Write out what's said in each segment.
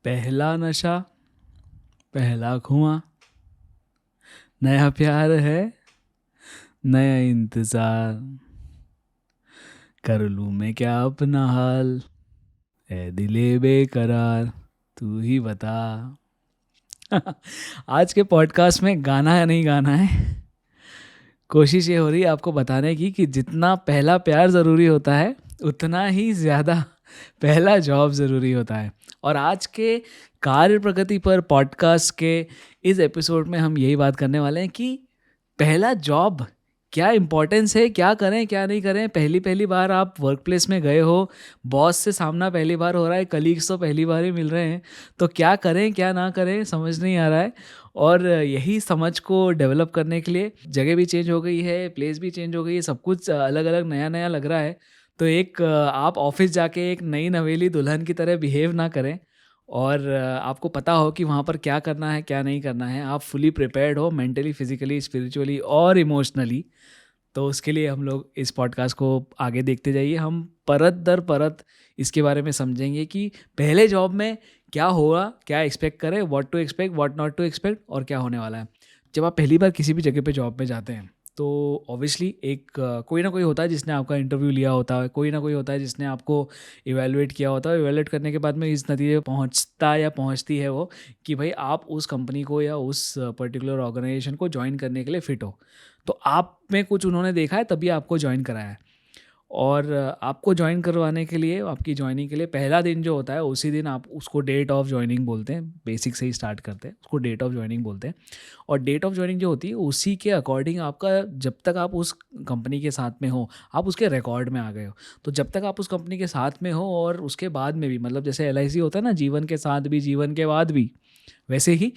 पहला नशा, पहला खुआं, नया प्यार है, नया इंतज़ार, कर लूँ मैं क्या अपना हाल, ए दिले बेकरार, तू ही बता। आज के पॉडकास्ट में गाना नहीं गाना है। कोशिश ये हो रही है आपको बताने की कि जितना पहला प्यार ज़रूरी होता है उतना ही ज़्यादा पहला जॉब ज़रूरी होता है। और आज के कार्य प्रगति पर पॉडकास्ट के इस एपिसोड में हम यही बात करने वाले हैं कि पहला जॉब क्या इम्पोर्टेंस है, क्या करें क्या नहीं करें। पहली पहली बार आप वर्क प्लेस में गए हो, बॉस से सामना पहली बार हो रहा है, कलीग्स तो पहली बार ही मिल रहे हैं, तो क्या करें क्या ना करें समझ नहीं आ रहा है। और यही समझ को डेवलप करने के लिए जगह भी चेंज हो गई है, प्लेस भी चेंज हो गई है, सब कुछ अलग अलग नया नया लग रहा है। तो एक आप ऑफिस जाके एक नई नवेली दुल्हन की तरह बिहेव ना करें और आपको पता हो कि वहाँ पर क्या करना है क्या नहीं करना है, आप फुली प्रिपेयर्ड हो मेंटली, फिजिकली, स्पिरिचुअली और इमोशनली। तो उसके लिए हम लोग इस पॉडकास्ट को आगे देखते जाइए। हम परत दर परत इसके बारे में समझेंगे कि पहले जॉब में क्या होगा, क्या एक्सपेक्ट करें, what to expect, what not to expect, और क्या होने वाला है। जब आप पहली बार किसी भी जगह पे जॉब में जाते हैं तो ऑब्वियसली एक कोई ना कोई होता है जिसने आपका इंटरव्यू लिया होता है, कोई ना कोई होता है जिसने आपको इवेलुएट किया होता है। इवेलुएट करने के बाद में इस नतीजे पे पहुंचता या पहुंचती है वो कि भाई आप उस कंपनी को या उस पर्टिकुलर ऑर्गेनाइजेशन को ज्वाइन करने के लिए फ़िट हो। तो आप में कुछ उन्होंने देखा है तभी आपको ज्वाइन कराया है। और आपको ज्वाइन करवाने के लिए, आपकी ज्वाइनिंग के लिए पहला दिन जो होता है उसी दिन आप उसको डेट ऑफ ज्वाइनिंग बोलते हैं। बेसिक से ही स्टार्ट करते हैं, उसको डेट ऑफ ज्वाइनिंग बोलते हैं। और डेट ऑफ ज्वाइनिंग जो होती है उसी के अकॉर्डिंग आपका, जब तक आप उस कंपनी के साथ में हो आप उसके रिकॉर्ड में आ गए हो। तो जब तक आप उस कंपनी के साथ में हो और उसके बाद में भी, मतलब जैसे LIC होता है ना, जीवन के साथ भी जीवन के बाद भी, वैसे ही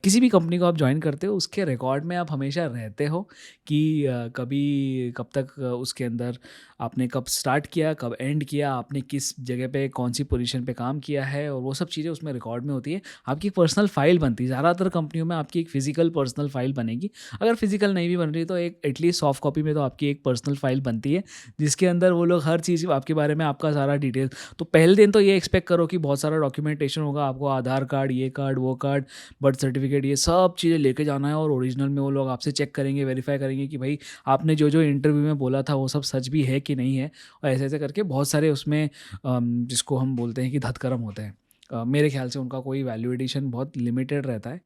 किसी भी कंपनी को आप ज्वाइन करते हो उसके रिकॉर्ड में आप हमेशा रहते हो कि कभी कब तक उसके अंदर आपने कब स्टार्ट किया, कब एंड किया, आपने किस जगह पे कौन सी पोजीशन पे काम किया है, और वो सब चीज़ें उसमें रिकॉर्ड में होती है। आपकी एक पर्सनल फाइल बनती है। ज़्यादातर कंपनियों में आपकी एक फ़िज़िकल पर्सनल फाइल बनेगी। अगर फिज़िकल नहीं भी बन रही तो एक एटलीस्ट सॉफ्ट कॉपी में तो आपकी एक पर्सनल फाइल बनती है जिसके अंदर वो लोग हर चीज़ आपके बारे में, आपका सारा डिटेल। तो पहले दिन तो ये एक्सपेक्ट करो कि बहुत सारा डॉक्यूमेंटेशन होगा, आपको आधार कार्ड, ये कार्ड, वो कार्ड, बर्थ सर्टिफिकेट, ये सब चीज़ें लेके जाना है। और ओरिजिनल में वो लोग आपसे चेक करेंगे, वेरीफाई करेंगे कि भाई आपने जो जो इंटरव्यू में बोला था वो सब सच भी है कि नहीं है। और ऐसे ऐसे करके बहुत सारे उसमें जिसको हम बोलते हैं कि धतकर्म होते हैं। मेरे ख्याल से उनका कोई वैल्यू एडिशन बहुत लिमिटेड रहता है।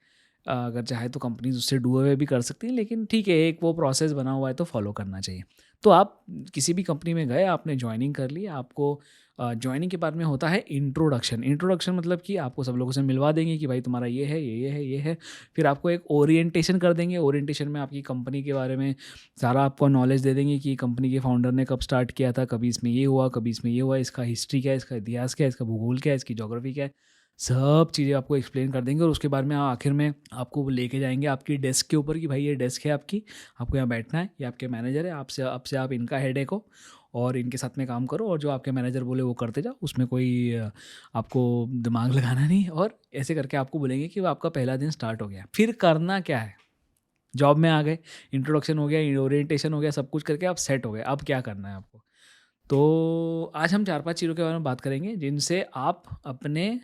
अगर चाहे तो कंपनीज उससे डू अवे भी कर सकती हैं, लेकिन ठीक है, एक वो प्रोसेस बना हुआ है तो फॉलो करना चाहिए। तो आप किसी भी कंपनी में गए, आपने ज्वाइनिंग कर ली, आपको ज्वाइनिंग के बाद में होता है इंट्रोडक्शन। इंट्रोडक्शन मतलब कि आपको सब लोगों से मिलवा देंगे कि भाई तुम्हारा ये है, ये है, ये है। फिर आपको एक ओरिएंटेशन कर देंगे। ओरिएंटेशन में आपकी कंपनी के बारे में सारा आपको नॉलेज दे देंगे कि कंपनी के फाउंडर ने कब स्टार्ट किया था, कभी इसमें ये हुआ, कभी इसमें ये हुआ, इसका हिस्ट्री क्या है, इसका इतिहास क्या है, इसका भूगोल क्या है, इसकी ज्योग्राफी क्या है। सब चीज़ें आपको एक्सप्लेन कर देंगे। और उसके बाद में आखिर में आपको वो लेके जाएंगे आपकी डेस्क के ऊपर कि भाई ये डेस्क है आपकी, आपको यहाँ बैठना है, ये आपके मैनेजर है, आपसे आपसे आप इनका हेडेक हो और इनके साथ में काम करो, और जो आपके मैनेजर बोले वो करते जाओ। उसमें कोई आपको दिमाग लगाना नहीं। और ऐसे करके आपको बोलेंगे कि वो आपका पहला दिन स्टार्ट हो गया। फिर करना क्या है, जॉब में आ गए, इंट्रोडक्शन हो गया, ओरिएंटेशन हो गया, सब कुछ करके आप सेट हो गए। अब क्या करना है आपको? तो आज हम 4-5 चीज़ों के बारे में बात करेंगे जिनसे आप अपने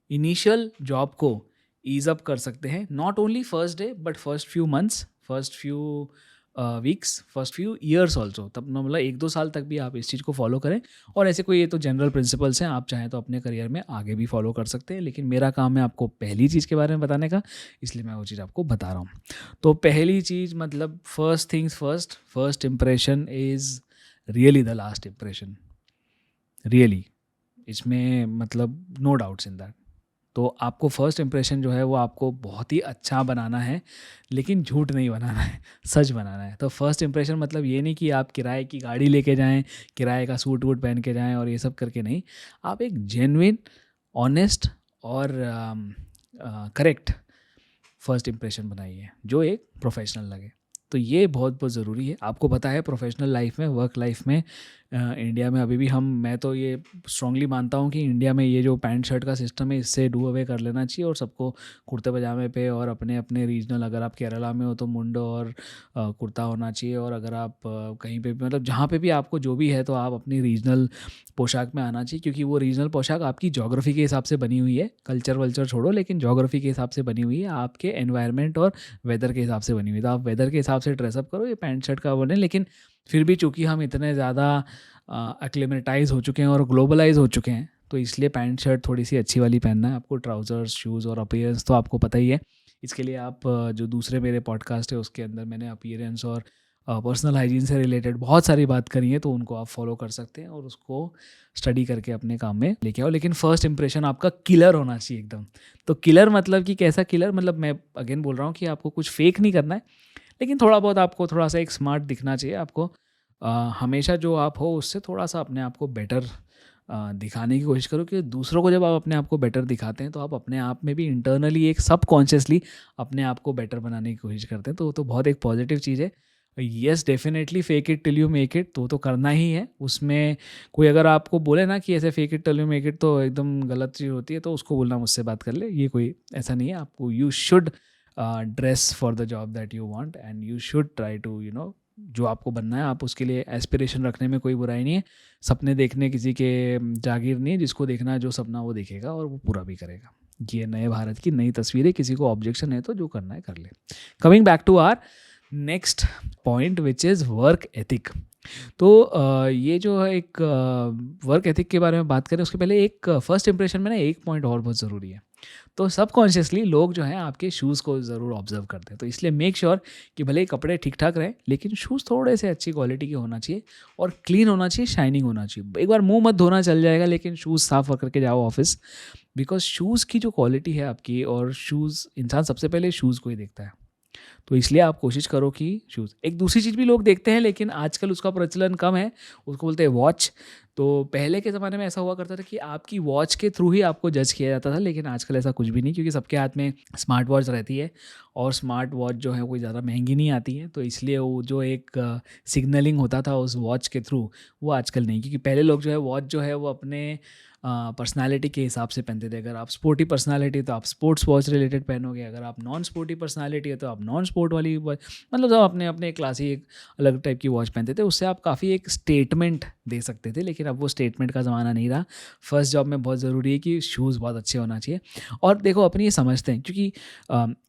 इनिशियल जॉब को ईज़ अप कर सकते हैं। Not only first day but first few months, first few weeks, first few years also. तब मतलब 1-2 साल तक भी आप इस चीज़ को फॉलो करें। और ऐसे कोई, ये तो जनरल प्रिंसिपल्स हैं, आप चाहें तो अपने करियर में आगे भी फॉलो कर सकते हैं, लेकिन मेरा काम है आपको पहली चीज़ के बारे में बताने का, इसलिए मैं वो चीज़ आपको बता रहा हूँ। तो पहली चीज़ मतलब first things first, first impression is really the last impression. Really, इसमें मतलब नो डाउट्स इन दैट। तो आपको फर्स्ट इम्प्रेशन जो है वो आपको बहुत ही अच्छा बनाना है, लेकिन झूठ नहीं बनाना है, सच बनाना है। तो फर्स्ट इम्प्रेशन मतलब ये नहीं कि आप किराए की गाड़ी लेके जाएं, किराए का सूट वूट पहन के जाएं और ये सब करके नहीं। आप एक जेन्युइन, ऑनेस्ट और करेक्ट फर्स्ट इम्प्रेशन बनाइए जो एक प्रोफेशनल लगे। तो ये बहुत बहुत ज़रूरी है। आपको पता है प्रोफेशनल लाइफ में, वर्क लाइफ में इंडिया में अभी भी मैं तो ये स्ट्रांगली मानता हूँ कि इंडिया में ये जो पैंट शर्ट का सिस्टम है इससे डू अवे कर लेना चाहिए और सबको कुर्ते पजामे पे और अपने अपने रीजनल, अगर आप केरला में हो तो मुंडो और कुर्ता होना चाहिए, और अगर आप कहीं पे भी मतलब जहाँ पे भी आपको जो भी है तो आप अपनी रीजनल पोशाक में आना चाहिए, क्योंकि वो रीजनल पोशाक आपकी ज्योग्राफी के हिसाब से बनी हुई है। कल्चर वल्चर छोड़ो, लेकिन ज्योग्राफी के हिसाब से बनी हुई है, आपके एनवायरनमेंट और वेदर के हिसाब से बनी हुई है। तो आप वेदर के हिसाब से ड्रेसअप करो, ये पैंट शर्ट का बने। लेकिन फिर भी चूँकि हम इतने ज़्यादा एक्लिमेटाइज हो चुके हैं और ग्लोबलाइज हो चुके हैं, तो इसलिए पैंट शर्ट थोड़ी सी अच्छी वाली पहनना है आपको। ट्राउजर्स, शूज़ और अपीयरेंस तो आपको पता ही है। इसके लिए आप जो दूसरे मेरे पॉडकास्ट है उसके अंदर मैंने अपीयरेंस और पर्सनल हाइजीन से रिलेटेड बहुत सारी बात करी है, तो उनको आप फॉलो कर सकते हैं और उसको स्टडी करके अपने काम में लेके आओ। लेकिन फर्स्ट इंप्रेशन आपका किलर होना चाहिए एकदम। तो किलर मतलब कि कैसा किलर, मतलब मैं अगेन बोल रहा हूँ कि आपको कुछ फेक नहीं करना है, लेकिन थोड़ा बहुत आपको थोड़ा सा एक स्मार्ट दिखना चाहिए। आपको हमेशा जो आप हो उससे थोड़ा सा अपने आप को बेटर दिखाने की कोशिश करो, कि दूसरों को जब आप अपने आप को बेटर दिखाते हैं तो आप अपने आप में भी इंटरनली एक सबकॉन्शियसली अपने आप को बेटर बनाने की कोशिश करते हैं। तो वो तो बहुत एक पॉजिटिव चीज़ है। Yes definitely, fake it till you make it तो करना ही है। उसमें कोई अगर आपको बोले ना कि ऐसे fake it till you make it तो एकदम गलत चीज़ होती है, तो उसको बोलना मुझसे बात कर ले, ये कोई ऐसा नहीं है। आपको you should dress for the job that you want and you should try to जो आपको बनना है आप उसके लिए एस्पिरेशन रखने में कोई बुराई नहीं है। सपने देखने किसी के जागीर नहीं है, जिसको देखना है जो सपना वो देखेगा और वो पूरा भी करेगा। ये नए भारत की नई तस्वीर है, किसी को ऑब्जेक्शन है तो जो करना है कर ले। Coming back to our next point which is work ethic. तो ये जो है एक वर्क एथिक के बारे में बात करें उसके पहले एक फर्स्ट इंप्रेशन में ना एक पॉइंट और बहुत ज़रूरी है। तो सबकॉन्शियसली लोग जो हैं आपके शूज़ को ज़रूर ऑब्जर्व करते हैं। तो इसलिए मेक श्योर कि भले ही कपड़े ठीक ठाक रहें, लेकिन शूज़ थोड़े से अच्छी क्वालिटी के होना चाहिए और क्लीन होना चाहिए, शाइनिंग होना चाहिए। एक बार मुंह मत धोना चल जाएगा, लेकिन शूज़ साफ करके जाओ ऑफिस, बिकॉज शूज़ की जो क्वालिटी है आपकी, और शूज़ इंसान सबसे पहले शूज़ को ही देखता है। तो इसलिए आप कोशिश करो कि शूज़। एक दूसरी चीज़ भी लोग देखते हैं, लेकिन आजकल उसका प्रचलन कम है, उसको बोलते हैं वॉच। तो पहले के ज़माने में ऐसा हुआ करता था कि आपकी वॉच के थ्रू ही आपको जज किया जाता था, लेकिन आजकल ऐसा कुछ भी नहीं, क्योंकि सबके हाथ में स्मार्ट वॉच रहती है और स्मार्ट वॉच जो है कोई ज़्यादा महंगी नहीं आती है। तो इसलिए वो जो एक सिग्नलिंग होता था उस वॉच के थ्रू, वो आजकल नहीं। क्योंकि पहले लोग जो है वॉच जो है वो अपने पर्सनालिटी के हिसाब से पहनते थे। अगर आप स्पोर्टी पर्सनालिटी तो आप स्पोर्ट्स वॉच रिलेटेड पहनोगे, अगर आप नॉन स्पोर्टी पर्सनालिटी है तो आप नॉन स्पोर्ट वाली वॉच, मतलब सब अपने अपने क्लासी एक अलग टाइप की वॉच पहनते थे। उससे आप काफ़ी एक स्टेटमेंट दे सकते थे, लेकिन अब वो स्टेटमेंट का ज़माना नहीं रहा। फर्स्ट जॉब में बहुत ज़रूरी है कि शूज़ बहुत अच्छे होना चाहिए। और देखो अपनी ये समझते हैं, क्योंकि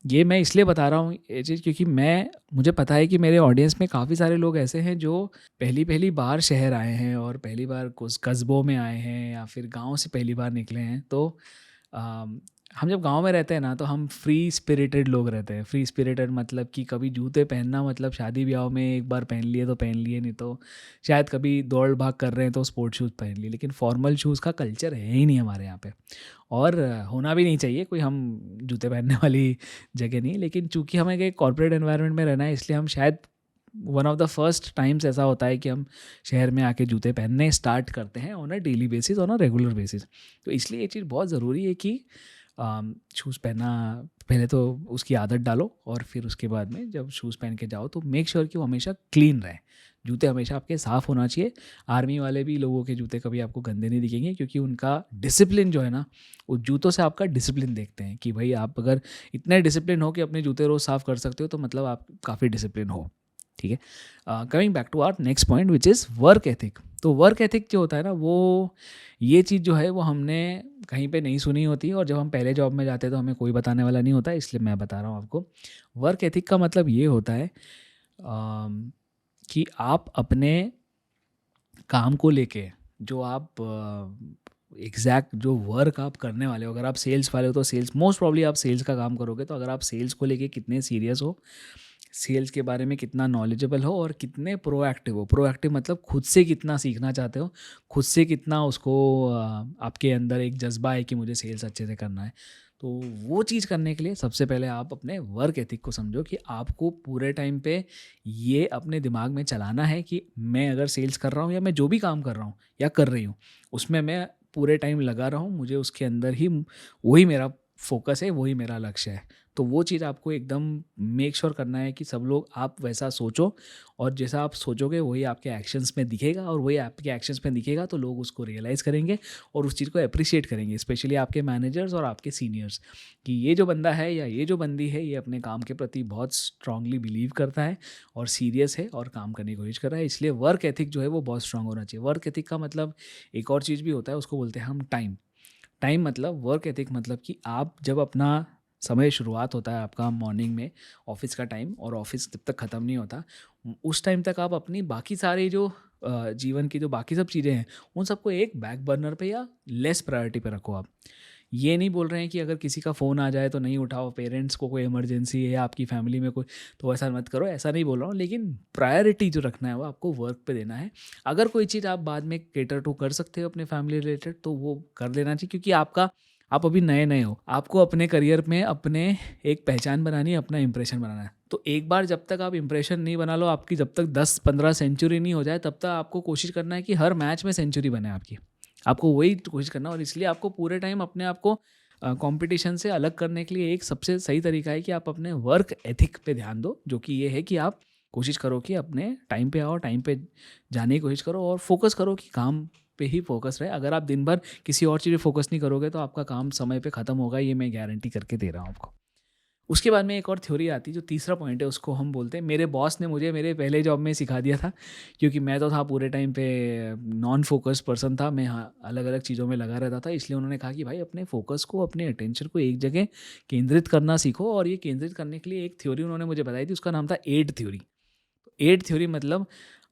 ये मैं इसलिए बता रहा हूँ ये चीज़, क्योंकि मुझे पता है कि मेरे ऑडियंस में काफ़ी सारे लोग ऐसे हैं जो पहली बार शहर आए हैं और पहली बार कुछ कस्बों में आए हैं या फिर गांव से पहली बार निकले हैं। तो हम जब गांव में रहते हैं ना, तो हम फ्री स्पिरिटेड लोग रहते हैं। फ्री स्पिरिटेड मतलब कि कभी जूते पहनना मतलब शादी ब्याह में एक बार पहन लिए तो पहन लिए, नहीं तो शायद कभी दौड़ भाग कर रहे हैं तो स्पोर्ट शूज़ पहन लिए, लेकिन फॉर्मल शूज़ का कल्चर है ही नहीं हमारे यहाँ पे, और होना भी नहीं चाहिए। कोई हम जूते पहनने वाली जगह नहीं, लेकिन चूंकि हमें एक कॉर्पोरेट एनवायरनमेंट में रहना है, इसलिए हम शायद one of the first times ऐसा होता है कि हम शहर में आके जूते पहनने स्टार्ट करते हैं on a daily basis, on a regular basis. तो इसलिए ये चीज़ बहुत ज़रूरी है कि शूज़ पहनना, पहले तो उसकी आदत डालो और फिर उसके बाद में जब शूज़ पहन के जाओ तो मेक श्योर कि वो हमेशा क्लीन रहे। जूते हमेशा आपके साफ़ होना चाहिए। आर्मी वाले भी लोगों के जूते कभी आपको गंदे नहीं दिखेंगे, क्योंकि उनका डिसिप्लिन जो है ना, उस जूतों से आपका डिसिप्लिन देखते हैं कि भाई आप अगर इतने डिसिप्लिन हो कि अपने जूते रोज़ साफ़ कर सकते हो, तो मतलब आप काफ़ी डिसिप्लिन हो। ठीक है। Coming back to our next point which is work ethic. तो वर्क एथिक जो होता है ना, वो ये चीज़ जो है वो हमने कहीं पे नहीं सुनी होती, और जब हम पहले जॉब में जाते हैं तो हमें कोई बताने वाला नहीं होता, इसलिए मैं बता रहा हूँ आपको। वर्क एथिक का मतलब ये होता है कि आप अपने काम को लेके जो आप एग्जैक्ट जो वर्क आप करने वाले हो, अगर आप सेल्स वाले हो तो सेल्स, मोस्ट प्रॉब्ली आप सेल्स का काम करोगे, तो अगर आप सेल्स को लेके कितने सीरियस हो, सेल्स के बारे में कितना नॉलेजेबल हो और कितने प्रोएक्टिव हो। प्रोएक्टिव मतलब खुद से कितना सीखना चाहते हो, खुद से कितना उसको आपके अंदर एक जज्बा है कि मुझे सेल्स अच्छे से करना है। तो वो चीज़ करने के लिए सबसे पहले आप अपने वर्क एथिक को समझो, कि आपको पूरे टाइम पे ये अपने दिमाग में चलाना है कि मैं अगर सेल्स कर रहा हूँ या मैं जो भी काम कर रहा हूँ या कर रही हूँ, उसमें मैं पूरे टाइम लगा रहा हूँ, मुझे उसके अंदर ही वही मेरा फोकस है, वही मेरा लक्ष्य है। तो वो चीज़ आपको एकदम मेक श्योर करना है कि सब लोग आप वैसा सोचो, और जैसा आप सोचोगे वही आपके एक्शंस में दिखेगा, और वही आपके एक्शंस में दिखेगा तो लोग उसको रियलाइज़ करेंगे और उस चीज़ को अप्रिशिएट करेंगे, स्पेशली आपके मैनेजर्स और आपके सीनियर्स, कि ये जो बंदा है या ये जो बंदी है ये अपने काम के प्रति बहुत स्ट्रांगली बिलीव करता है और सीरियस है और काम करने की कोशिश कर रहा है। इसलिए वर्क एथिक जो है वो बहुत स्ट्रांग होना चाहिए। वर्क एथिक का मतलब एक और चीज़ भी होता है, उसको बोलते हैं हम टाइम। टाइम मतलब वर्क एथिक मतलब कि आप जब अपना समय शुरुआत होता है आपका मॉर्निंग में, ऑफिस का टाइम, और ऑफिस जब तक ख़त्म नहीं होता, उस टाइम तक आप अपनी बाकी सारे जो जीवन की जो बाकी सब चीज़ें हैं उन सबको एक बैक बर्नर पे या लेस प्रायोरिटी पे रखो आप। ये नहीं बोल रहे हैं कि अगर किसी का फ़ोन आ जाए तो नहीं उठाओ, पेरेंट्स को कोई इमरजेंसी है या आपकी फैमिली में कोई, तो ऐसा मत करो, ऐसा नहीं बोल रहा हूँ, लेकिन प्रायोरिटी जो रखना है वो आपको वर्क पे देना है। अगर कोई चीज़ आप बाद में केटर टू कर सकते हो अपने फैमिली रिलेटेड तो वो कर लेना चाहिए, क्योंकि आप अभी नए नए हो, आपको अपने करियर में अपने एक पहचान बनानी है, अपना इंप्रेशन बनाना है। तो एक बार जब तक आप इंप्रेशन नहीं बना लो, आपकी जब तक 10-15 सेंचुरी नहीं हो जाए तब तक आपको कोशिश करना है कि हर मैच में सेंचुरी बने आपकी, आपको वही कोशिश करना। और इसलिए आपको पूरे टाइम अपने आप को कंपटीशन से अलग करने के लिए एक सबसे सही तरीका है कि आप अपने वर्क एथिक पे ध्यान दो, जो कि ये है कि आप कोशिश करो कि अपने टाइम पे आओ, टाइम पे जाने की कोशिश करो और फोकस करो कि काम पे ही फोकस रहे। अगर आप दिन भर किसी और चीज़ पे फोकस नहीं करोगे तो आपका काम समय पे ख़त्म होगा, ये मैं गारंटी करके दे रहा हूँ आपको। उसके बाद में एक और थ्योरी आती है, जो तीसरा पॉइंट है उसको हम बोलते हैं, मेरे बॉस ने मुझे मेरे पहले जॉब में सिखा दिया था, क्योंकि मैं तो था पूरे टाइम पे नॉन फोकस्ड पर्सन था, मैं हाँ अलग अलग चीज़ों में लगा रहता था। इसलिए उन्होंने कहा कि भाई अपने फोकस को, अपने अटेंशन को एक जगह केंद्रित करना सीखो, और ये केंद्रित करने के लिए एक थ्योरी उन्होंने मुझे बताई थी, उसका नाम था एड थ्योरी। एड थ्योरी मतलब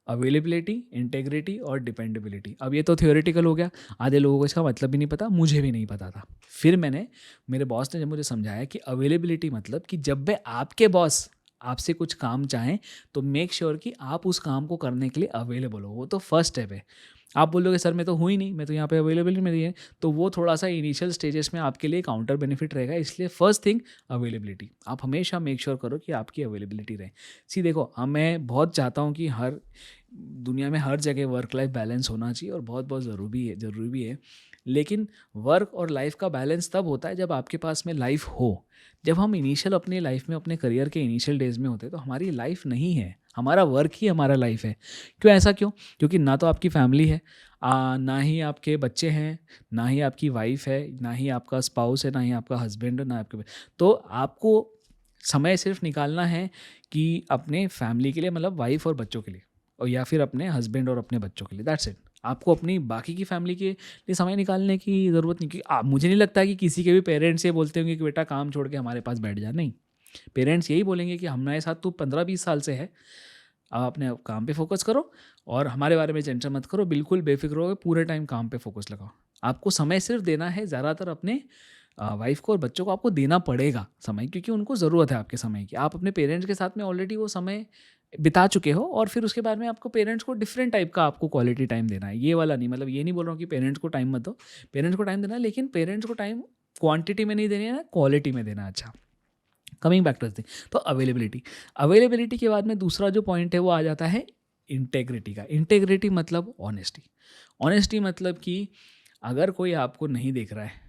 अवेलेबिलिटी, इंटेग्रिटी और डिपेंडेबिलिटी। अब ये तो थियोरेटिकल हो गया, आधे लोगों को इसका मतलब भी नहीं पता, मुझे भी नहीं पता था। फिर मेरे बॉस ने जब मुझे समझाया कि अवेलेबिलिटी मतलब कि जब भी आपके बॉस आपसे कुछ काम चाहें तो मेक श्योर कि आप उस काम को करने के लिए अवेलेबल हो। वो तो फर्स्ट स्टेप है। आप बोलोगे सर मैं तो हूँ ही नहीं, मैं तो यहाँ पे अवेलेबिलिटी में नहीं है, तो वो थोड़ा सा इनिशियल स्टेजेस में आपके लिए काउंटर बेनिफिट रहेगा। इसलिए फर्स्ट थिंग अवेलेबिलिटी, आप हमेशा मेक श्योर करो कि आपकी अवेलेबिलिटी रहे। सी देखो, मैं बहुत चाहता हूँ कि हर दुनिया में हर जगह वर्क लाइफ बैलेंस होना चाहिए, और बहुत बहुत ज़रूरी भी है। लेकिन वर्क और लाइफ का बैलेंस तब होता है जब आपके पास में लाइफ हो। जब हम इनिशियल अपनी लाइफ में, अपने करियर के इनिशियल डेज में होते हैं तो हमारी लाइफ नहीं है, हमारा वर्क ही हमारा लाइफ है। क्यों ऐसा क्यों? क्योंकि ना तो आपकी फैमिली है, ना ही आपके बच्चे हैं, ना ही आपकी वाइफ है, ना ही आपका स्पाउस है, ना ही आपका हस्बैंड है, ना आपके, तो आपको समय सिर्फ निकालना है कि अपने फैमिली के लिए, मतलब वाइफ और बच्चों के लिए, और या फिर अपने हस्बैंड और अपने बच्चों के लिए, दैट्स इट। आपको अपनी बाकी की फैमिली के लिए समय निकालने की ज़रूरत नहीं, क्योंकि मुझे नहीं लगता कि किसी के भी पेरेंट्स ये बोलते होंगे कि बेटा काम छोड़ के हमारे पास बैठ जा। नहीं, पेरेंट्स यही बोलेंगे कि हमारे साथ तू 15-20 साल से है, अब अपने काम पे फोकस करो और हमारे बारे में टेंशन मत करो, बिल्कुल बेफिक्र हो, पूरे टाइम काम पे फोकस लगाओ। आपको समय सिर्फ देना है ज़्यादातर अपने वाइफ को और बच्चों को आपको देना पड़ेगा समय, क्योंकि उनको ज़रूरत है आपके समय की। आप अपने पेरेंट्स के साथ में ऑलरेडी वो समय बिता चुके हो, और फिर उसके बाद में आपको पेरेंट्स को डिफरेंट टाइप का आपको क्वालिटी टाइम देना है। ये वाला नहीं, मतलब ये नहीं बोल रहा हूँ कि पेरेंट्स को टाइम मत दो, पेरेंट्स को टाइम देना है, लेकिन पेरेंट्स को टाइम क्वांटिटी में नहीं देना है, क्वालिटी में देना है। अच्छा, coming back to this thing, तो अवेलेबिलिटी के बाद में दूसरा जो पॉइंट है वो आ जाता है इंटेग्रिटी का। इंटेग्रिटी मतलब ऑनेस्टी मतलब कि अगर कोई आपको नहीं देख रहा है,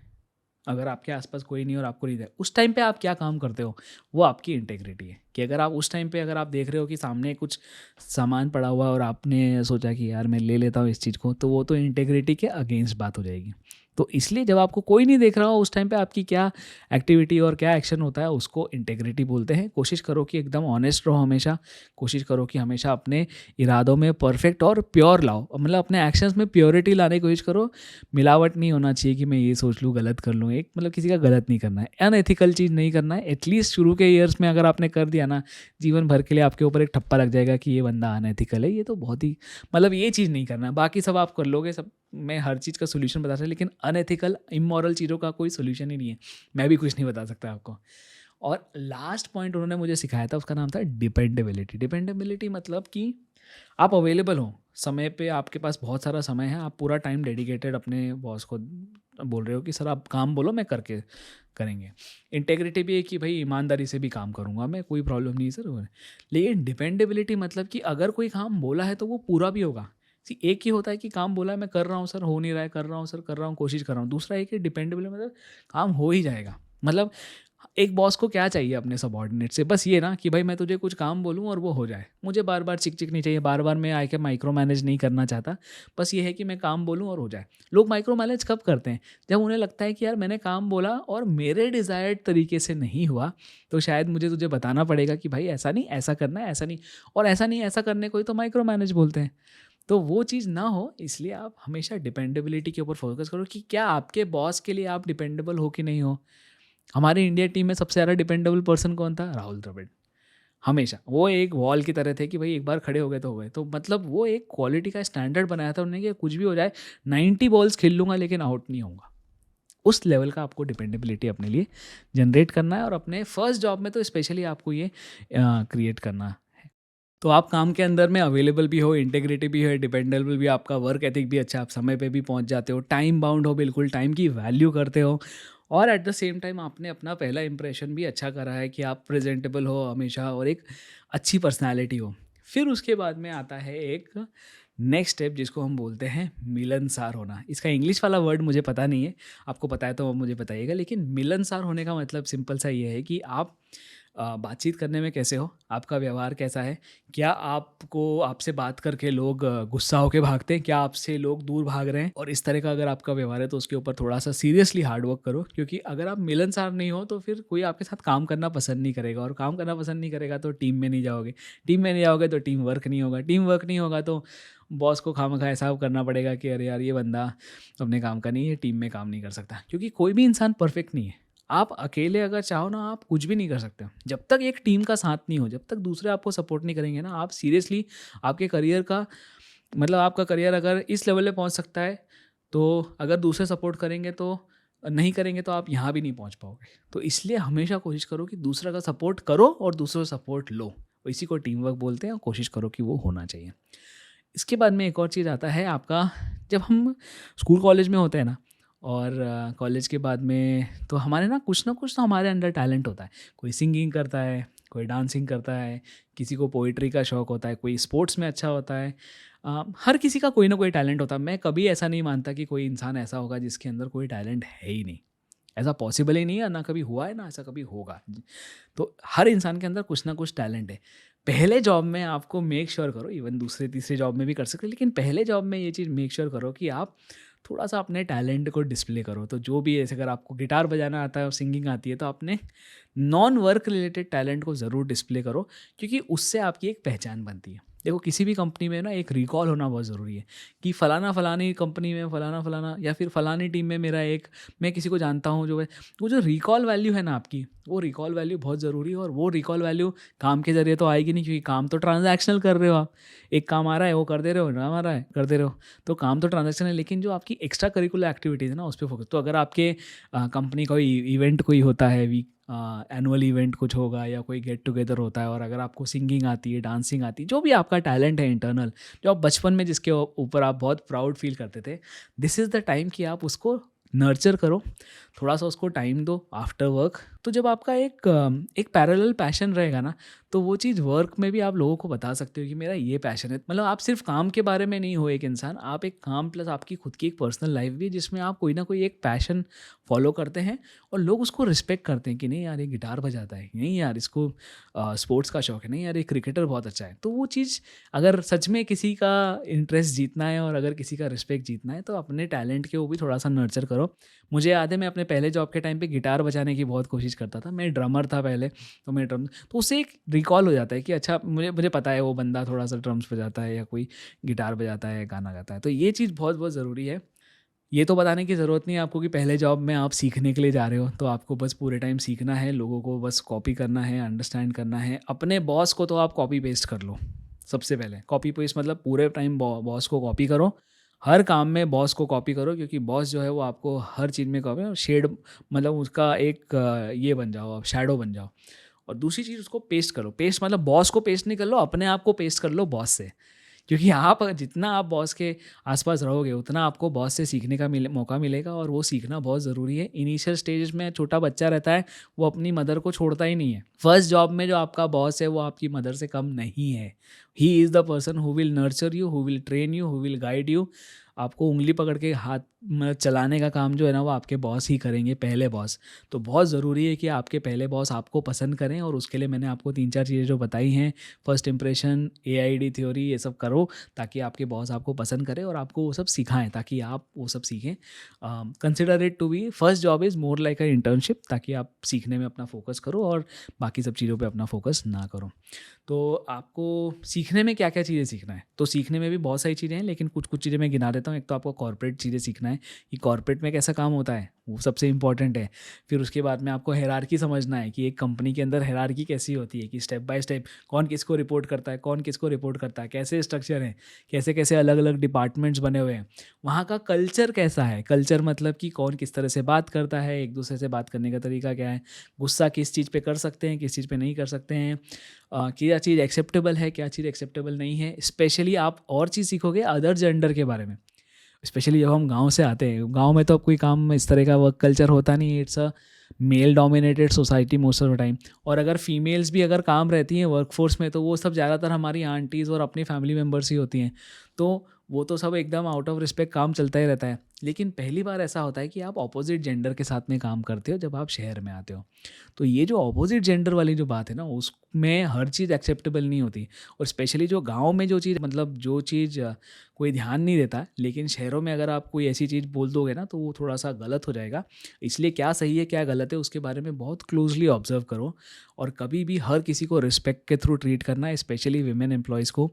अगर आपके आसपास कोई नहीं और आपको नहीं देख, उस टाइम पे आप क्या काम करते हो, वो आपकी इंटेग्रिटी है। कि अगर आप उस टाइम पे, अगर आप देख रहे हो कि सामने कुछ सामान पड़ा हुआ है और आपने सोचा कि यार मैं ले लेता हूँ इस चीज़ को, तो वो तो इंटेग्रिटी के अगेंस्ट बात हो जाएगी। तो इसलिए जब आपको कोई नहीं देख रहा हो उस टाइम पे आपकी क्या एक्टिविटी और क्या एक्शन होता है, उसको इंटेग्रिटी बोलते हैं। कोशिश करो कि एकदम ऑनेस्ट रहो हमेशा, कोशिश करो कि हमेशा अपने इरादों में परफेक्ट और प्योर लाओ, मतलब अपने एक्शंस में प्योरिटी लाने की कोशिश करो। मिलावट नहीं होना चाहिए कि मैं ये सोच लूँ गलत कर लूँ, एक मतलब किसी का गलत नहीं करना है, अनएथिकल चीज़ नहीं करना है। एटलीस्ट शुरू के ईयर्स में अगर आपने कर दिया ना, जीवन भर के लिए आपके ऊपर एक ठप्पा लग जाएगा कि ये बंदा अनएथिकल है, ये तो बहुत ही, मतलब ये चीज़ नहीं करना है। बाकी सब आप कर लोगे, सब मैं हर चीज़ का सोल्यूशन बता सकता, लेकिन अनएथिकल इमोरल चीज़ों का कोई सोल्यूशन ही नहीं है, मैं भी कुछ नहीं बता सकता आपको। और लास्ट पॉइंट उन्होंने मुझे सिखाया था, उसका नाम था डिपेंडेबिलिटी मतलब कि आप अवेलेबल हो समय पे, आपके पास बहुत सारा समय है, आप पूरा टाइम डेडिकेटेड अपने बॉस को बोल रहे हो कि सर आप काम बोलो मैं करके करेंगे। इंटेग्रिटी भी है कि भाई ईमानदारी से भी काम करूँगा मैं, कोई प्रॉब्लम नहीं सर। लेकिन डिपेंडेबिलिटी मतलब कि अगर कोई काम बोला है तो वो पूरा भी होगा। एक ही होता है कि काम बोला है मैं कर रहा हूँ सर, हो नहीं रहा है, कर रहा हूँ सर, कर रहा हूँ, कोशिश कर रहा हूँ। दूसरा एक है डिपेंडेबल, मतलब काम हो ही जाएगा। मतलब एक बॉस को क्या चाहिए अपने सबॉर्डिनेट से? बस ये ना कि भाई मैं तुझे कुछ काम बोलूँ और वो हो जाए। मुझे बार-बार चिक-चिक नहीं चाहिए, बार-बार मैं आके माइक्रो मैनेज नहीं करना चाहता। बस ये है कि मैं काम बोलूँ और हो जाए। लोग माइक्रो मैनेज कब करते हैं? जब उन्हें लगता है कि यार मैंने काम बोला और मेरे डिज़ायर्ड तरीके से नहीं हुआ, तो शायद मुझे तुझे बताना पड़ेगा कि भाई ऐसा नहीं, ऐसा करना है, ऐसा नहीं, और ऐसा नहीं, ऐसा करने को ही तो माइक्रो मैनेज बोलते हैं। तो वो चीज़ ना हो, इसलिए आप हमेशा डिपेंडेबिलिटी के ऊपर फोकस करो कि क्या आपके बॉस के लिए आप डिपेंडेबल हो कि नहीं हो। हमारी इंडिया टीम में सबसे ज़्यादा डिपेंडेबल पर्सन कौन था? राहुल द्रविड़। हमेशा वो एक वॉल की तरह थे कि भाई एक बार खड़े हो गए तो हो गए। तो मतलब वो एक क्वालिटी का स्टैंडर्ड बनाया था उन्होंने कि कुछ भी हो जाए, 90 बॉल्स खेल लूँगा लेकिन आउट नहीं होऊंगा। उस लेवल का आपको डिपेंडेबिलिटी अपने लिए जनरेट करना है, और अपने फर्स्ट जॉब में तो स्पेशली आपको ये क्रिएट करना है। तो आप काम के अंदर में अवेलेबल भी हो, इंटेग्रिटी भी है, डिपेंडेबल भी, आपका वर्क एथिक भी अच्छा, आप समय पे भी पहुंच जाते हो, टाइम बाउंड हो, बिल्कुल टाइम की वैल्यू करते हो, और एट द सेम टाइम आपने अपना पहला इंप्रेशन भी अच्छा करा है कि आप प्रेजेंटेबल हो हमेशा और एक अच्छी पर्सनैलिटी हो। फिर उसके बाद में आता है एक नेक्स्ट स्टेप जिसको हम बोलते हैं मिलनसार होना। इसका इंग्लिश वाला वर्ड मुझे पता नहीं है, आपको पता है तो मुझे बताइएगा। लेकिन मिलनसार होने का मतलब सिंपल सा ये है कि आप बातचीत करने में कैसे हो, आपका व्यवहार कैसा है, क्या आपको आपसे बात करके लोग गुस्सा होके भागते हैं, क्या आपसे लोग दूर भाग रहे हैं, और इस तरह का अगर आपका व्यवहार है तो उसके ऊपर थोड़ा सा सीरियसली हार्ड वर्क करो। क्योंकि अगर आप मिलनसार नहीं हो तो फिर कोई आपके साथ काम करना पसंद नहीं करेगा, और काम करना पसंद नहीं करेगा तो टीम में नहीं जाओगे, टीम में नहीं जाओगे तो टीम वर्क नहीं होगा, टीम वर्क नहीं होगा तो बॉस को खामखा ऐसा करना पड़ेगा कि अरे यार ये बंदा अपने काम का नहीं है, टीम में काम नहीं कर सकता। क्योंकि कोई भी इंसान परफेक्ट नहीं है। आप अकेले अगर चाहो ना, आप कुछ भी नहीं कर सकते जब तक एक टीम का साथ नहीं हो, जब तक दूसरे आपको सपोर्ट नहीं करेंगे ना। आप सीरियसली आपके करियर का मतलब आपका करियर अगर इस लेवल पे पहुंच सकता है, तो अगर दूसरे सपोर्ट करेंगे तो नहीं करेंगे तो आप यहाँ भी नहीं पहुंच पाओगे। तो इसलिए हमेशा कोशिश करो कि दूसरा का सपोर्ट करो और दूसरों का सपोर्ट लो। इसी को टीम वर्क बोलते हैं, और कोशिश करो कि वो होना चाहिए। इसके बाद में एक और चीज़ आता है आपका, जब हम स्कूल कॉलेज में होते हैं ना, और कॉलेज के बाद में तो हमारे ना कुछ तो हमारे अंदर टैलेंट होता है। कोई सिंगिंग करता है, कोई डांसिंग करता है, किसी को पोइट्री का शौक़ होता है, कोई स्पोर्ट्स में अच्छा होता है। हर किसी का कोई ना कोई टैलेंट होता है। मैं कभी ऐसा नहीं मानता कि कोई इंसान ऐसा होगा जिसके अंदर कोई टैलेंट है ही नहीं। ऐसा पॉसिबल ही नहीं है, ना कभी हुआ है, ना ऐसा कभी होगा। तो हर इंसान के अंदर कुछ ना कुछ टैलेंट है। पहले जॉब में आपको मेक श्योर करो, इवन दूसरे तीसरे जॉब में भी कर सकते हो, लेकिन पहले जॉब में ये चीज़ मेक श्योर करो कि आप थोड़ा सा अपने टैलेंट को डिस्प्ले करो। तो जो भी ऐसे, अगर आपको गिटार बजाना आता है और सिंगिंग आती है, तो अपने नॉन वर्क रिलेटेड टैलेंट को ज़रूर डिस्प्ले करो, क्योंकि उससे आपकी एक पहचान बनती है। देखो किसी भी कंपनी में ना एक रिकॉल होना बहुत ज़रूरी है कि फ़लाना फ़लानी कंपनी में फ़लाना फ़लाना, या फिर फ़लानी टीम में मेरा एक, मैं किसी को जानता हूँ जो है, वो जो रिकॉल वैल्यू है ना आपकी, वो रिकॉल वैल्यू बहुत ज़रूरी है। और वो रिकॉल वैल्यू काम के ज़रिए तो आएगी नहीं, क्योंकि काम तो ट्रांजैक्शनल कर रहे हो आप। एक काम आ रहा है वो कर दे रहे हो, काम आ रहा है कर दे रहे हो, तो काम तो ट्रांजैक्शन है। लेकिन जो आपकी एक्स्ट्रा करिकुलर एक्टिविटीज़ है ना, उस पर फोकस। तो अगर आपके कंपनी का इवेंट कोई होता है, वीक एनुअल इवेंट कुछ होगा, या कोई गेट टुगेदर होता है, और अगर आपको सिंगिंग आती है, डांसिंग आती है, जो भी आपका टैलेंट है इंटरनल, जो आप बचपन में जिसके ऊपर आप बहुत प्राउड फील करते थे, दिस इज़ द टाइम कि आप उसको नर्चर करो, थोड़ा सा उसको टाइम दो आफ्टर वर्क। तो जब आपका एक पैरेलल पैशन रहेगा ना, तो वो चीज़ वर्क में भी आप लोगों को बता सकते हो कि मेरा ये पैशन है। मतलब आप सिर्फ काम के बारे में नहीं हो एक इंसान, आप एक काम प्लस आपकी खुद की एक पर्सनल लाइफ भी है, जिसमें आप कोई ना कोई एक पैशन फॉलो करते हैं, और लोग उसको रिस्पेक्ट करते हैं कि नहीं यार ये गिटार बजाता है, नहीं यार इसको स्पोर्ट्स का शौक है, नहीं यार ये क्रिकेटर बहुत अच्छा है। तो वो चीज़, अगर सच में किसी का इंटरेस्ट जीतना है और अगर किसी का रिस्पेक्ट जीतना है, तो अपने टैलेंट के वो भी थोड़ा सा नर्चर करो। मुझे याद है मैं अपने पहले जॉब के टाइम पे गिटार बजाने की बहुत कोशिश करता था। मैं ड्रमर था पहले, तो मैं ड्रम, तो उससे एक रिकॉल हो जाता है कि अच्छा मुझे पता है वो बंदा थोड़ा सा ड्रम्स बजाता है, या कोई गिटार बजाता है, गाना गाता है। तो ये चीज़ बहुत बहुत ज़रूरी है। ये तो बताने की ज़रूरत नहीं है आपको कि पहले जॉब में आप सीखने के लिए जा रहे हो, तो आपको बस पूरे टाइम सीखना है, लोगों को बस कॉपी करना है, अंडरस्टैंड करना है। अपने बॉस को तो आप कॉपी पेस्ट कर लो। सबसे पहले कॉपी पेस्ट मतलब पूरे टाइम बॉस को कॉपी करो, हर काम में बॉस को कॉपी करो, क्योंकि बॉस जो है वो आपको हर चीज़ में कॉपी, शेड मतलब उसका एक ये बन जाओ, आप शैडो बन जाओ। और दूसरी चीज़, उसको पेस्ट करो। पेस्ट मतलब बॉस को पेस्ट नहीं कर लो, अपने आप को पेस्ट कर लो बॉस से। क्योंकि आप जितना आप बॉस के आसपास रहोगे, उतना आपको बॉस से सीखने का मौका मिलेगा, और वो सीखना बहुत ज़रूरी है। इनिशियल स्टेज में छोटा बच्चा रहता है, वो अपनी मदर को छोड़ता ही नहीं है। फर्स्ट जॉब में जो आपका बॉस है वो आपकी मदर से कम नहीं है। He is the person who will nurture you, who will train you, who will guide you. आपको उंगली पकड़ के हाथ मतलब चलाने का काम जो है ना वो आपके बॉस ही करेंगे, पहले बॉस। तो बहुत ज़रूरी है कि आपके पहले बॉस आपको पसंद करें, और उसके लिए मैंने आपको 3-4 चीज़ें जो बताई हैं, फर्स्ट इंप्रेशन, AID थ्योरी, ये सब करो ताकि आपके बॉस आपको पसंद करें और आपको वो सब सिखाएँ ताकि आप वो सब सीखें। Consider it to be first job is more like a internship, ताकि आप सीखने में अपना फ़ोकस करो और बाकी सब चीज़ों पे अपना फ़ोकस ना करो। तो आपको सीखने में क्या-क्या चीज़ें सीखना है? तो सीखने में भी बहुत सारी चीज़ें हैं, लेकिन कुछ-कुछ चीज़ें मैं गिना देता हूँ। एक तो आपको कॉर्पोरेट चीज़ें सीखना है कि कॉर्पोरेट में कैसा काम होता है, वो सबसे इम्पोर्टेंट है। फिर उसके बाद में आपको हायरार्की समझना है कि एक कंपनी के अंदर हायरार्की कैसी होती है, कि स्टेप बाय स्टेप कौन किसको रिपोर्ट करता है, कौन किसको रिपोर्ट करता है, कैसे स्ट्रक्चर है, कैसे-कैसे अलग-अलग डिपार्टमेंट्स बने हुए हैं। वहाँ का कल्चर कैसा है? कल्चर मतलब कि कौन किस तरह से बात करता है, एक-दूसरे से बात करने का तरीका क्या है, गुस्सा किस चीज़ पे कर सकते हैं, किस चीज़ पे नहीं कर सकते हैं, क्या चीज़ एक्सेप्टेबल है, क्या चीज़ एक्सेप्टेबल नहीं है। स्पेशली आप और चीज़ सीखोगे अदर जेंडर के बारे में। स्पेशली जब हम गाँव से आते हैं, गाँव में तो अब कोई काम इस तरह का वर्क कल्चर होता नहीं है, it's a male dominated society most of the time. और अगर फीमेल्स भी अगर काम रहती हैं वर्कफोर्स में, तो वो सब ज़्यादातर हमारी आंटीज़ और अपनी फैमिली मेम्बर्स ही होती हैं। तो वो तो सब एकदम आउट ऑफ रिस्पेक्ट काम चलता ही रहता है। लेकिन पहली बार ऐसा होता है कि आप अपोजिट जेंडर के साथ में काम करते हो जब आप शहर में आते हो। तो ये जो अपोजिट जेंडर वाली जो बात है ना, उसमें हर चीज़ एक्सेप्टेबल नहीं होती। और स्पेशली जो गाँव में जो चीज़, मतलब जो चीज़ कोई ध्यान नहीं देता, लेकिन शहरों में अगर आप कोई ऐसी चीज़ बोल दोगे ना, तो वो थोड़ा-सा गलत हो जाएगा। इसलिए क्या सही है, क्या गलत है, उसके बारे में बहुत क्लोज़ली ऑब्ज़र्व करो, और कभी भी हर किसी को रिस्पेक्ट के थ्रू ट्रीट करना है, स्पेशली विमेन एम्प्लॉइज़ को।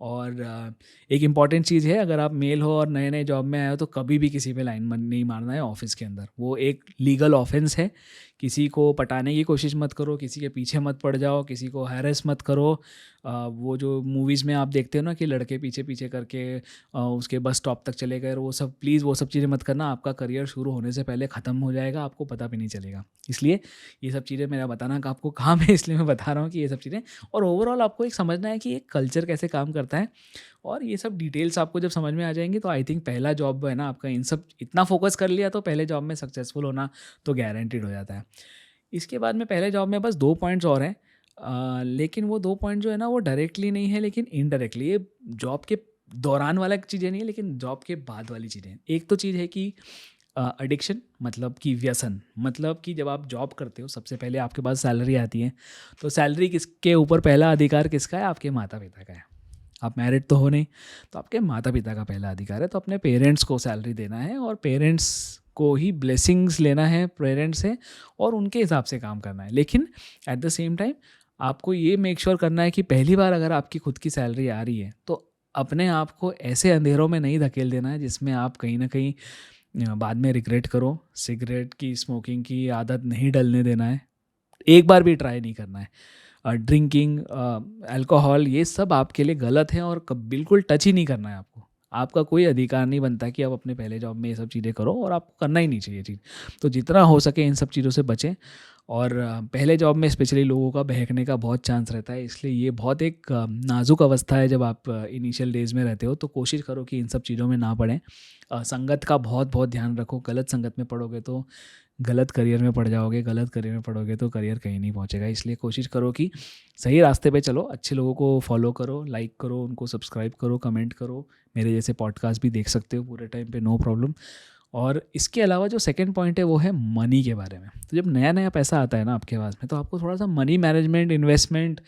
और एक इम्पॉर्टेंट चीज़ है, अगर आप मेल हो और नए-नए जॉब में आए हो, तो कभी भी किसी पे लाइन मन नहीं मारना है ऑफ़िस के अंदर। वो एक लीगल ऑफ़ेंस है। किसी को पटाने की कोशिश मत करो, किसी के पीछे मत पड़ जाओ, किसी को हैरेस मत करो। वो जो मूवीज़ में आप देखते हो ना कि लड़के पीछे-पीछे करके उसके बस स्टॉप तक चले गए, और वो सब, प्लीज़ वो सब चीज़ें मत करना। आपका करियर शुरू होने से पहले ख़त्म हो जाएगा, आपको पता भी नहीं चलेगा। इसलिए ये सब चीज़ें मेरा बताना का आपको काम है, इसलिए मैं बता रहा हूँ कि ये सब चीज़ें। और ओवरऑल आपको एक समझना है कि एक कल्चर कैसे काम करता है, और ये सब डिटेल्स आपको जब समझ में आ जाएँगी, तो आई थिंक पहला जॉब है ना आपका, इन सब इतना फ़ोकस कर लिया तो पहले जॉब में सक्सेसफुल होना तो गारंटीड हो जाता है। इसके बाद में पहले जॉब में बस 2 पॉइंट्स और हैं, लेकिन वो 2 पॉइंट जो है ना वो डायरेक्टली नहीं है, लेकिन इनडायरेक्टली, ये जॉब के दौरान वाला चीज़ें नहीं है, लेकिन जॉब के बाद वाली चीज़ें हैं। एक तो चीज़ है कि एडिक्शन, मतलब कि व्यसन, मतलब कि जब आप जॉब करते हो सबसे पहले आपके पास सैलरी आती है, तो सैलरी किसके ऊपर पहला अधिकार किसका है? आपके माता-पिता का है। आप मैरिड तो हो नहीं, तो आपके माता-पिता का पहला अधिकार है, तो अपने पेरेंट्स को सैलरी देना है, और पेरेंट्स को ही ब्लेसिंग्स लेना है पेरेंट्स से, और उनके हिसाब से काम करना है। लेकिन एट द सेम टाइम आपको ये मेक श्योर करना है कि पहली बार अगर आपकी खुद की सैलरी आ रही है, तो अपने आप को ऐसे अंधेरों में नहीं धकेल देना है जिसमें आप कहीं न कहीं बाद में रिग्रेट करो। सिगरेट की, स्मोकिंग की आदत नहीं डलने देना है, एक बार भी ट्राई नहीं करना है। ड्रिंकिंग, अल्कोहल, ये सब आपके लिए गलत है, और बिल्कुल टच ही नहीं करना है आपको। आपका कोई अधिकार नहीं बनता कि आप अपने पहले जॉब में ये सब चीज़ें करो, और आपको करना ही नहीं चाहिए चीज़। तो जितना हो सके इन सब चीज़ों से बचें। और पहले जॉब में स्पेशली लोगों का बहकने का बहुत चांस रहता है, इसलिए ये बहुत एक नाजुक अवस्था है जब आप इनिशियल डेज़ में रहते हो, तो कोशिश करो कि इन सब चीज़ों में ना पड़ें। संगत का बहुत बहुत ध्यान रखो, गलत संगत में पड़ोगे तो गलत करियर में पड़ जाओगे, गलत करियर में पड़ोगे तो करियर कहीं नहीं पहुंचेगा। इसलिए कोशिश करो कि सही रास्ते पे चलो, अच्छे लोगों को फॉलो करो, लाइक करो, उनको सब्सक्राइब करो, कमेंट करो। मेरे जैसे पॉडकास्ट भी देख सकते हो पूरे टाइम पे, नो प्रॉब्लम। और इसके अलावा जो सेकंड पॉइंट है वो है मनी के बारे में। तो जब नया नया पैसा आता है ना आपके पास में, तो आपको थोड़ा सा मनी मैनेजमेंट, इन्वेस्टमेंट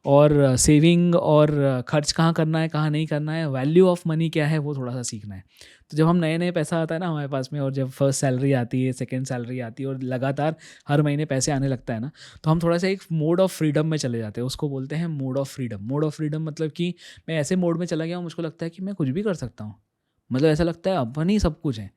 और सेविंग और खर्च कहाँ करना है, कहाँ नहीं करना है, वैल्यू ऑफ मनी क्या है, वो थोड़ा सा सीखना है। तो जब हम नए नए पैसा आता है ना हमारे पास में, और जब फर्स्ट सैलरी आती है, सेकंड सैलरी आती है, और लगातार हर महीने पैसे आने लगता है ना, तो हम थोड़ा सा एक मोड ऑफ फ्रीडम में चले जाते हैं। उसको बोलते हैं mode of freedom. Mode of freedom मतलब कि मैं ऐसे मोड में चला गया हूँ, मुझको लगता है कि मैं कुछ भी कर सकता हूँ। मतलब ऐसा लगता है अपन ही सब कुछ है,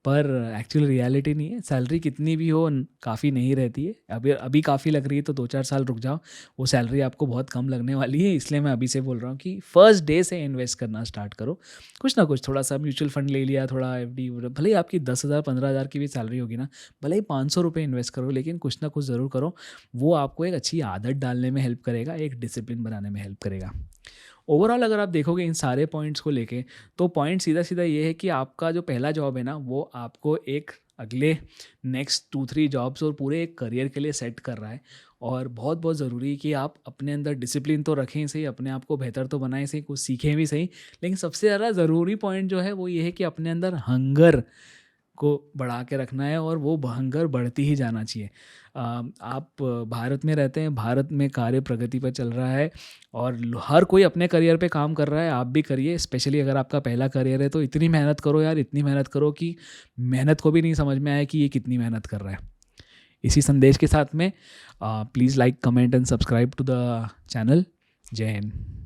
पर एक्चुअल रियलिटी नहीं है। सैलरी कितनी भी हो काफ़ी नहीं रहती है। अभी अभी काफ़ी लग रही है, तो 2-4 साल रुक जाओ, वो सैलरी आपको बहुत कम लगने वाली है। इसलिए मैं अभी से बोल रहा हूँ कि फर्स्ट डे से इन्वेस्ट करना स्टार्ट करो। कुछ ना कुछ, थोड़ा सा म्यूचुअल फंड ले लिया, थोड़ा एफडी, भले ही आपकी 10,000 15,000 की भी सैलरी होगी ना, भले ही 500 रुपये इन्वेस्ट करो, लेकिन कुछ ना कुछ ज़रूर करो। वो आपको एक अच्छी आदत डालने में हेल्प करेगा, एक डिसिप्लिन बनाने में हेल्प करेगा। ओवरऑल अगर आप देखोगे इन सारे पॉइंट्स को लेके, तो पॉइंट सीधा सीधा ये है कि आपका जो पहला जॉब है ना, वो आपको एक अगले नेक्स्ट 2-3 जॉब्स और पूरे एक करियर के लिए सेट कर रहा है। और बहुत बहुत ज़रूरी है कि आप अपने अंदर डिसिप्लिन तो रखें सही, अपने आप को बेहतर तो बनाएं सही, कुछ सीखें भी सही, लेकिन सबसे ज़्यादा ज़रूरी पॉइंट जो है वो ये है कि अपने अंदर हंगर को बढ़ा के रखना है, और वो हंगर बढ़ती ही जाना चाहिए। आप भारत में रहते हैं, भारत में कार्य प्रगति पर चल रहा है, और हर कोई अपने करियर पे काम कर रहा है, आप भी करिए। स्पेशली अगर आपका पहला करियर है तो इतनी मेहनत करो यार, इतनी मेहनत करो कि मेहनत को भी नहीं समझ में आए कि ये कितनी मेहनत कर रहा है। इसी संदेश के साथ में please like, comment and subscribe to the channel. जय हिंद।